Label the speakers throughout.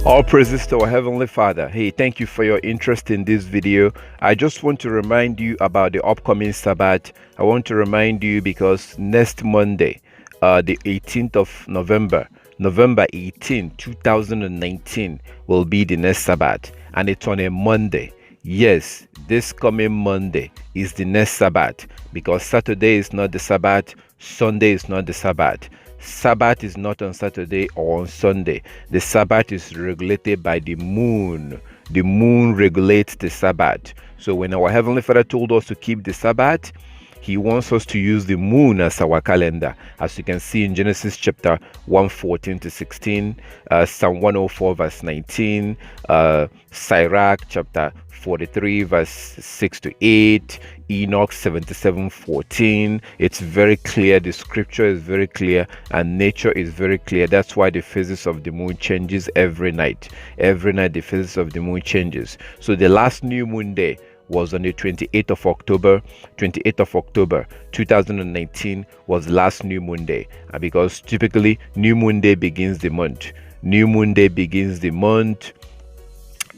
Speaker 1: All praises to our Heavenly Father. Hey, thank you for your interest in this video. I just want to remind you about the upcoming Sabbath. I want to remind you because next Monday, the 18th of November 18, 2019, will be the next Sabbath. And it's on a Monday. Yes, this coming Monday is the next Sabbath because Saturday is not the Sabbath, Sunday is not the Sabbath. Sabbath is not on Saturday or on Sunday. The Sabbath is regulated by the moon. The moon regulates the Sabbath. So when our Heavenly Father told us to keep the Sabbath, He wants us to use the moon as our calendar. As you can see in Genesis chapter 1:14 to 16, Psalm 104 verse 19, Sirach chapter 43 verse 6 to 8, Enoch 77:14. It's very clear. The scripture is very clear and nature is very clear. That's why the phases of the moon changes every night. Every night the phases of the moon changes. So the last new moon day was on the 28th of October. 28th of October 2019 was last new moon day, because typically new moon day begins the month. New moon day begins the month,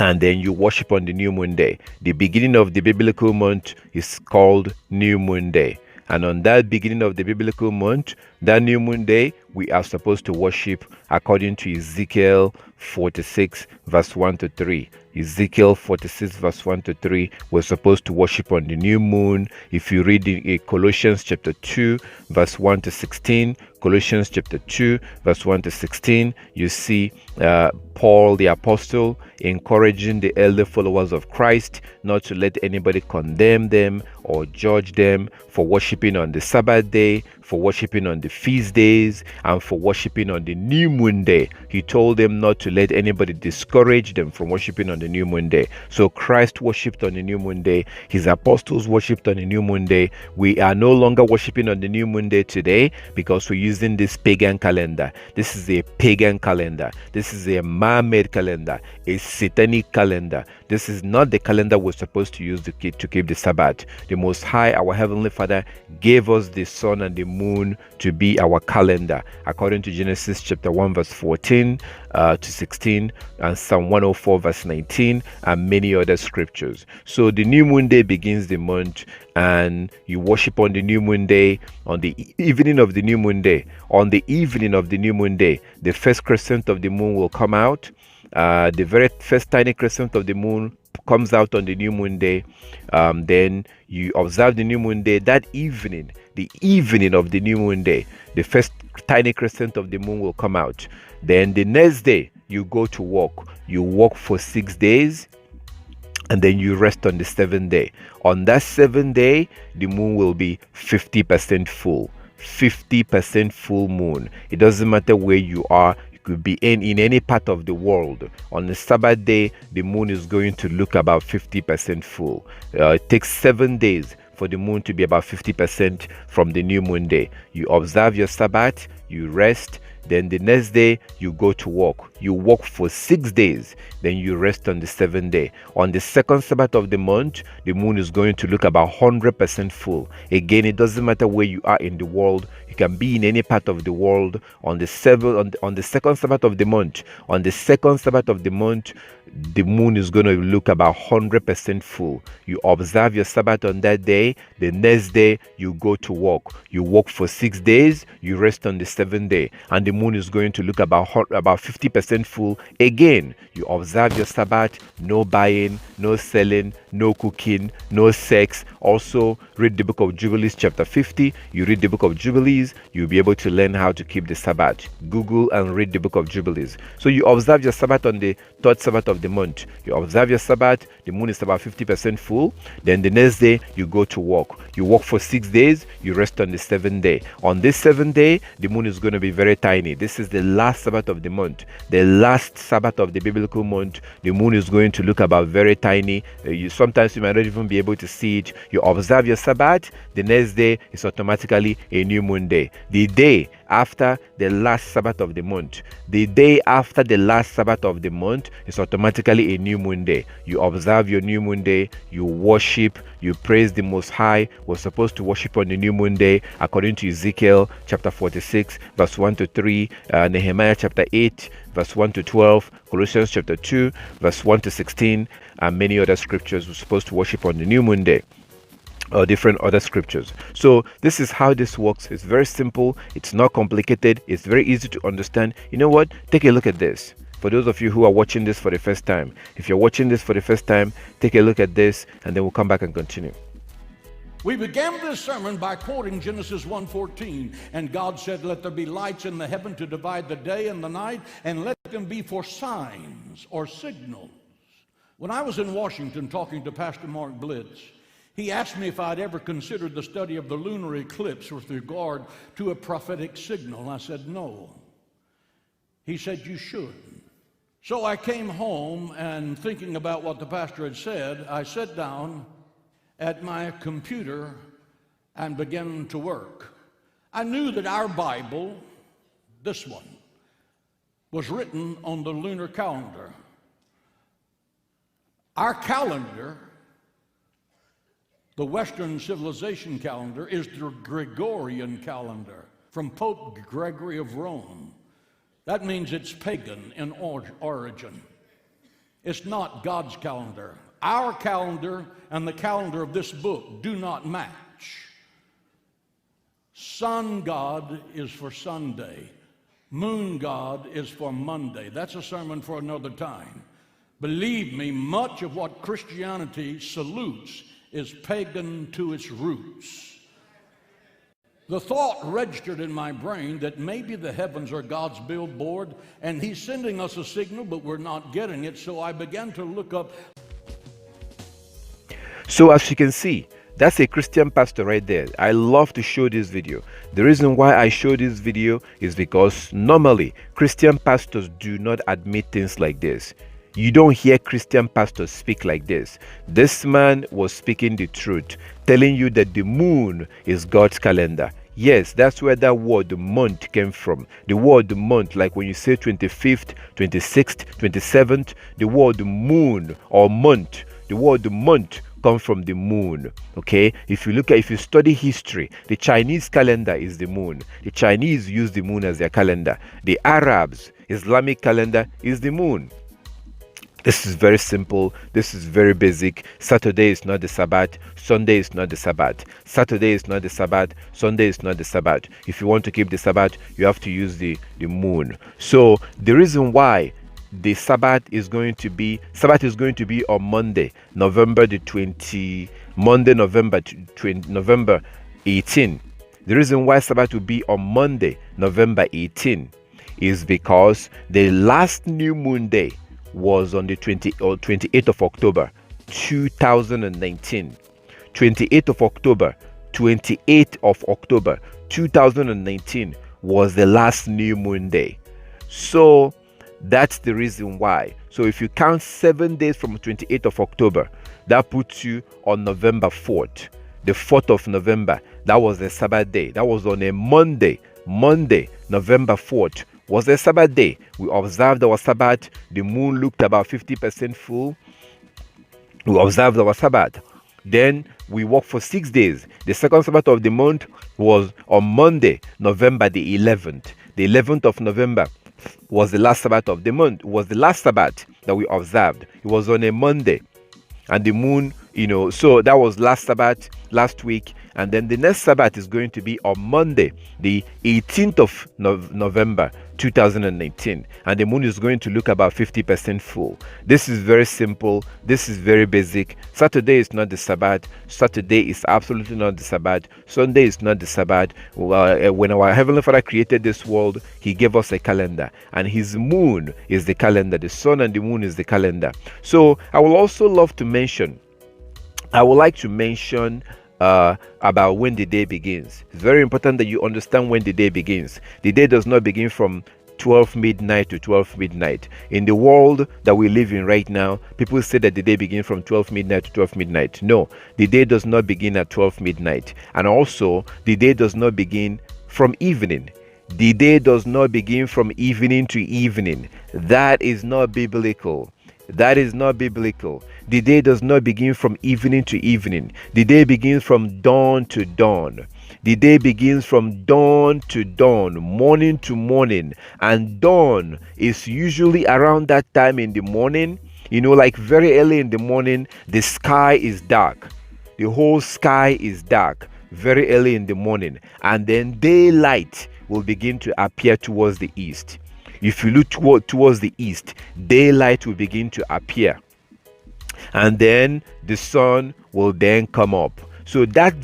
Speaker 1: and then you worship on the new moon day. The beginning of the biblical month is called new moon day. And on that beginning of the biblical month, that new moon day, we are supposed to worship according to Ezekiel 46 verse 1 to 3. Ezekiel 46 verse 1 to 3, we're supposed to worship on the new moon. If you read in Colossians chapter 2 verse 1 to 16, Colossians chapter 2 verse 1 to 16, you see Paul the apostle encouraging the elder followers of Christ not to let anybody condemn them or judge them for worshiping on the Sabbath day, for worshiping on the feast days, and for worshiping on the new moon day. He told them not to let anybody discourage them from worshiping on the new moon day. So Christ worshipped on the new moon day. His apostles worshipped on the new moon day. We are no longer worshiping on the new moon day today because we're using this pagan calendar. This is a pagan calendar. This is a man-made calendar, a satanic calendar. This is not the calendar we're supposed to use to keep the Sabbath. The Most High, our Heavenly Father, gave us the sun and the moon to be our calendar, according to Genesis chapter 1 verse 14 to 16, and Psalm 104 verse 19, and many other scriptures. So the new moon day begins the month, and you worship on the new moon day. On the evening of the new moon day, on the evening of the new moon day, the first crescent of the moon will come out. The very first tiny crescent of the moon comes out on the new moon day. Then you observe the new moon day. That evening, the evening of the new moon day, the first tiny crescent of the moon will come out. Then the next day you go to work. You work for 6 days, and then you rest on the 7th day. On that 7th day, the moon will be 50% full. 50% full moon. It doesn't matter where you are. Could be in any part of the world. On the Sabbath day, the moon is going to look about 50% full. It takes 7 days for the moon to be about 50% from the new moon day. You observe your Sabbath, you rest, then the next day you go to work. You work for 6 days, then you rest on the 7th day. On the second Sabbath of the month, the moon is going to look about 100% full. Again, it doesn't matter where you are in the world. You can be in any part of the world. On the second Sabbath of the month, on the second Sabbath of the month, the moon is going to look about 100% full. You observe your Sabbath on that day. The next day you go to work. You work for 6 days. You rest on the 7th day, and the moon is going to look about 50% full. Again, you observe your Sabbath. No buying, no selling, no cooking, no sex. Also, read the book of Jubilees chapter 50. You read the book of Jubilees, you'll be able to learn how to keep the Sabbath. Google and read the book of Jubilees. So you observe your Sabbath on the third Sabbath of the month. You observe your Sabbath, the moon is about 50% full. Then the next day you go to work. You work for 6 days, you rest on the 7th day. On this 7th day, the moon is going to be very tiny. This is the last Sabbath of the month, the last Sabbath of the biblical month. The moon is going to look about very tiny. Sometimes you might not even be able to see it. You observe your Sabbath, the next day is automatically a new moon day. The day after the last Sabbath of the month. The day after the last Sabbath of the month is automatically a new moon day. You observe your new moon day, you worship, you praise the Most High. We're supposed to worship on the new moon day according to Ezekiel chapter 46 verse 1 to 3, Nehemiah chapter 8 verse 1 to 12, Colossians chapter 2 verse 1 to 16, and many other scriptures. We're supposed to worship on the new moon day, or different other scriptures. So this is how this works. It's very simple, it's not complicated, it's very easy to understand. You know what, take a look at this. For those of you who are watching this for the first time, if you're watching this for the first time, take a look at this, and then we'll come back and continue.
Speaker 2: We began this sermon by quoting Genesis 1:14, and God said, "Let there be lights in the heaven to divide the day and the night, and let them be for signs or signals." When I was in Washington talking to Pastor Mark Blitz, he asked me if I'd ever considered the study of the lunar eclipse with regard to a prophetic signal. I said, no. He said, you should. So I came home, and thinking about what the pastor had said, I sat down at my computer and began to work. I knew that our Bible, this one, was written on the lunar calendar. Our calendar, the Western civilization calendar, is the Gregorian calendar from Pope Gregory of Rome. That means it's pagan in origin. It's not God's calendar. Our calendar and the calendar of this book do not match. Sun God is for Sunday. Moon God is for Monday. That's a sermon for another time. Believe me, much of what Christianity salutes is pagan to its roots. The thought registered in my brain that maybe the heavens are God's billboard, and He's sending us a signal, but we're not getting it. So I began to look up.
Speaker 1: So as you can see, that's a Christian pastor right there. I love to show this video. The reason why I show this video is because normally Christian pastors do not admit things like this. You don't hear Christian pastors speak like this. This man was speaking the truth, telling you that the moon is God's calendar. Yes, that's where that word, the month, came from. The word, the month, like when you say 25th, 26th, 27th, the word moon or month, the word the month come from the moon. Okay, if you study history, the Chinese calendar is the moon. The Chinese use the moon as their calendar. The Arabs, Islamic calendar is the moon. This is very simple. This is very basic. Saturday is not the Sabbath. Sunday is not the Sabbath. Saturday is not the Sabbath. Sunday is not the Sabbath. If you want to keep the Sabbath, you have to use the moon. So the reason why the Sabbath is going to be on Monday, November 18. The reason why Sabbath will be on Monday, November 18, is because the last new moon day was on the 28th of October 2019. 28th of October 2019 was the last new moon day. So that's the reason why. So if you count 7 days from 28th of October, that puts you on November 4th. The 4th of November, that was the Sabbath day. That was on a Monday, November 4th was a Sabbath day. We observed our Sabbath. The moon looked about 50% full. We observed our Sabbath. Then we worked for 6 days. The second Sabbath of the month was on Monday, November the 11th. The 11th of November was the last Sabbath of the month. It was the last Sabbath that we observed. It was on a Monday. And the moon, so that was last Sabbath, last week. And then the next Sabbath is going to be on Monday, the 18th of November, 2019. And the moon is going to look about 50% full. This is very simple. This is very basic. Saturday is not the Sabbath. Saturday is absolutely not the Sabbath. Sunday is not the Sabbath. When our Heavenly Father created this world, He gave us a calendar. And His moon is the calendar. The sun and the moon is the calendar. So I would also love to mention, about when the day begins. It's very important that you understand when the day begins. The day does not begin from 12 midnight to 12 midnight. In the world that we live in right now, people say that the day begins from 12 midnight to 12 midnight. No, the day does not begin at 12 midnight. And also, the day does not begin from evening. The day does not begin from evening to evening. That is not biblical. That is not biblical. The day does not begin from evening to evening. The day begins from dawn to dawn. The day begins from dawn to dawn, morning to morning. And dawn is usually around that time in the morning. You know, like very early in the morning, the sky is dark. The whole sky is dark very early in the morning. And then daylight will begin to appear towards the east. If you look towards the east, daylight will begin to appear. And then the sun will then come up. So that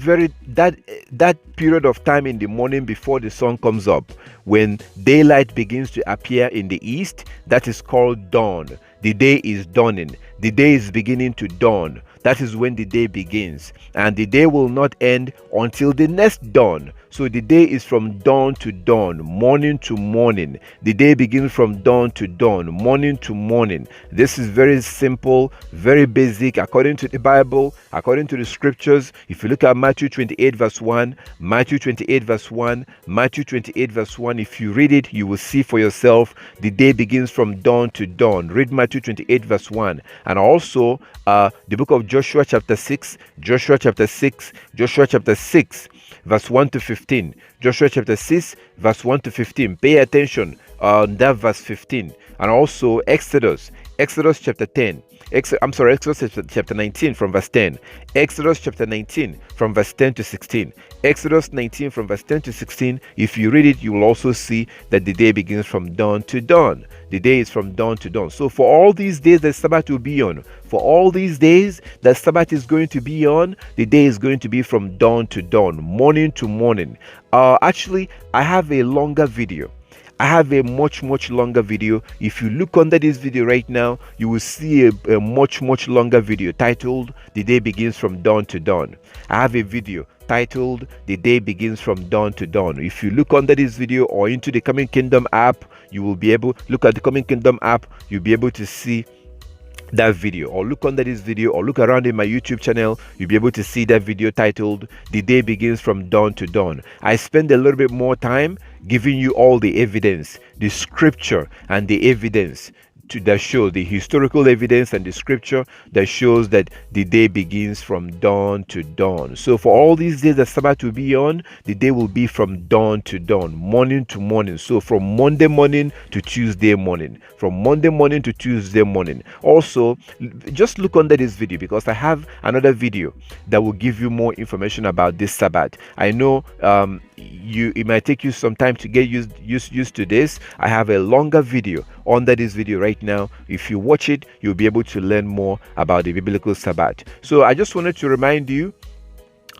Speaker 1: period of time in the morning before the sun comes up, when daylight begins to appear in the east, that is called dawn. The day is dawning. The day is beginning to dawn. That is when the day begins. And the day will not end until the next dawn. So the day is from dawn to dawn, morning to morning. The day begins from dawn to dawn, morning to morning. This is very simple, very basic, according to the Bible, according to the scriptures. If you look at Matthew 28 verse 1, Matthew 28 verse 1, Matthew 28 verse 1, if you read it, you will see for yourself the day begins from dawn to dawn. Read Matthew 28 verse 1. And also the book of Joshua chapter 6, Joshua chapter 6, Joshua chapter 6 verse 1 to 15. Joshua chapter 6 verse 1 to 15. Pay attention on that verse 15. And also Exodus chapter 10. Exodus chapter 19 from verse 10. Exodus chapter 19 from verse 10 to 16. Exodus 19 from verse 10 to 16. If you read it, you will also see that the day begins from dawn to dawn. The day is from dawn to dawn. So for all these days the Sabbath will be on. For all these days the Sabbath is going to be on, the day is going to be from dawn to dawn, morning to morning. Actually, I have a longer video. I have a much longer video. If you look under this video right now, you will see a much longer video titled "The Day Begins from Dawn to Dawn." I have a video titled "The Day Begins from Dawn to Dawn." If you look under this video or into the Coming Kingdom app, you will be able look at the Coming Kingdom app. You'll be able to see that video, or look under this video, or look around in my YouTube channel. You'll be able to see that video titled "The Day Begins from Dawn to Dawn." I spend a little bit more time giving you all the evidence, the scripture and the evidence that show the historical evidence and the scripture that shows that the day begins from dawn to dawn. So for all these days the Sabbath will be on, the day will be from dawn to dawn, morning to morning. So from Monday morning to Tuesday morning, from Monday morning to Tuesday morning. Also, just look under this video because I have another video that will give you more information about this Sabbath. I know it might take you some time to get used to this. I have a longer video under this video right now. If you watch it, you'll be able to learn more about the biblical Sabbath. So I just wanted to remind you,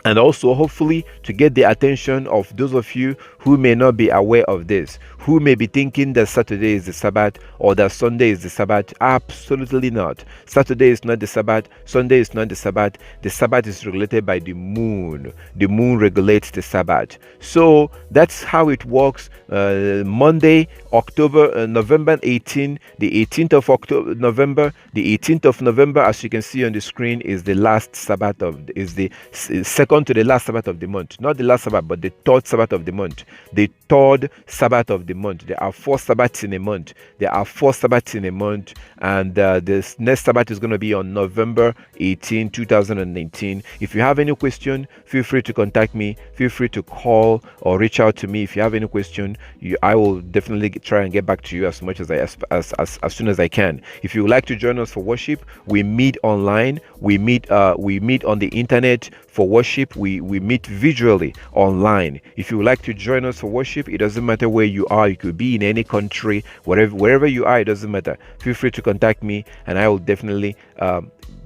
Speaker 1: and also hopefully to get the attention of those of you who may not be aware of this, who may be thinking that Saturday is the Sabbath or that Sunday is the Sabbath. Absolutely not. Saturday is not the Sabbath. Sunday is not the Sabbath. The Sabbath is regulated by the moon. The moon regulates the Sabbath. So that's how it works. Monday, November 18, the 18th of October, November, the 18th of November, as you can see on the screen, is the last Sabbath is the second to the last Sabbath of the month. Not the last Sabbath, but the third Sabbath of the month. The third Sabbath of the month. There are 4 Sabbaths in a month. There are 4 Sabbaths in a month, and this next Sabbath is going to be on November 18, 2019. If you have any question, feel free to contact me. Feel free to call or reach out to me. If you have any question, I will definitely try and get back to you as much as as soon as I can. If you would like to join us for worship, we meet online. We meet on the internet for worship. We meet visually online. If you would like to join us for worship, it doesn't matter where you are. You could be in any country, wherever you are, it doesn't matter. Feel free to contact me and I will definitely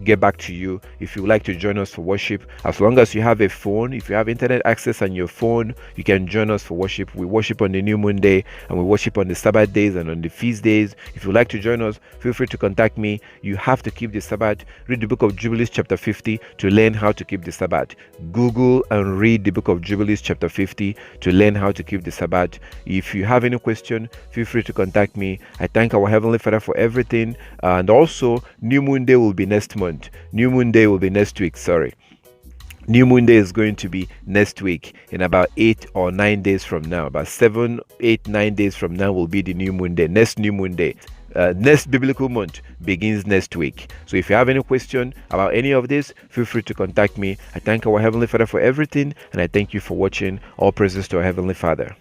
Speaker 1: get back to you if you would like to join us for worship. As long as you have a phone, if you have internet access on your phone, you can join us for worship. We worship on the new moon day and we worship on the Sabbath days and on the feast days. If you would like to join us, feel free to contact me. You have to keep the Sabbath. Read the book of Jubilees chapter 50 to learn how to keep the Sabbath. Google and read the book of Jubilees chapter 50 to learn how to keep the Sabbath. If you have any question, feel free to contact me. I thank our Heavenly Father for everything. And also, new moon day will be next month. New moon day will be next week. Sorry. New Moon Day is going to be next week, in about 8 or 9 days from now. About 7, 8, 9 days from now will be the New Moon Day, next New Moon Day. Next biblical month begins next week. So if you have any question about any of this, feel free to contact me. I thank our Heavenly Father for everything, and I thank you for watching. All praises to our Heavenly Father.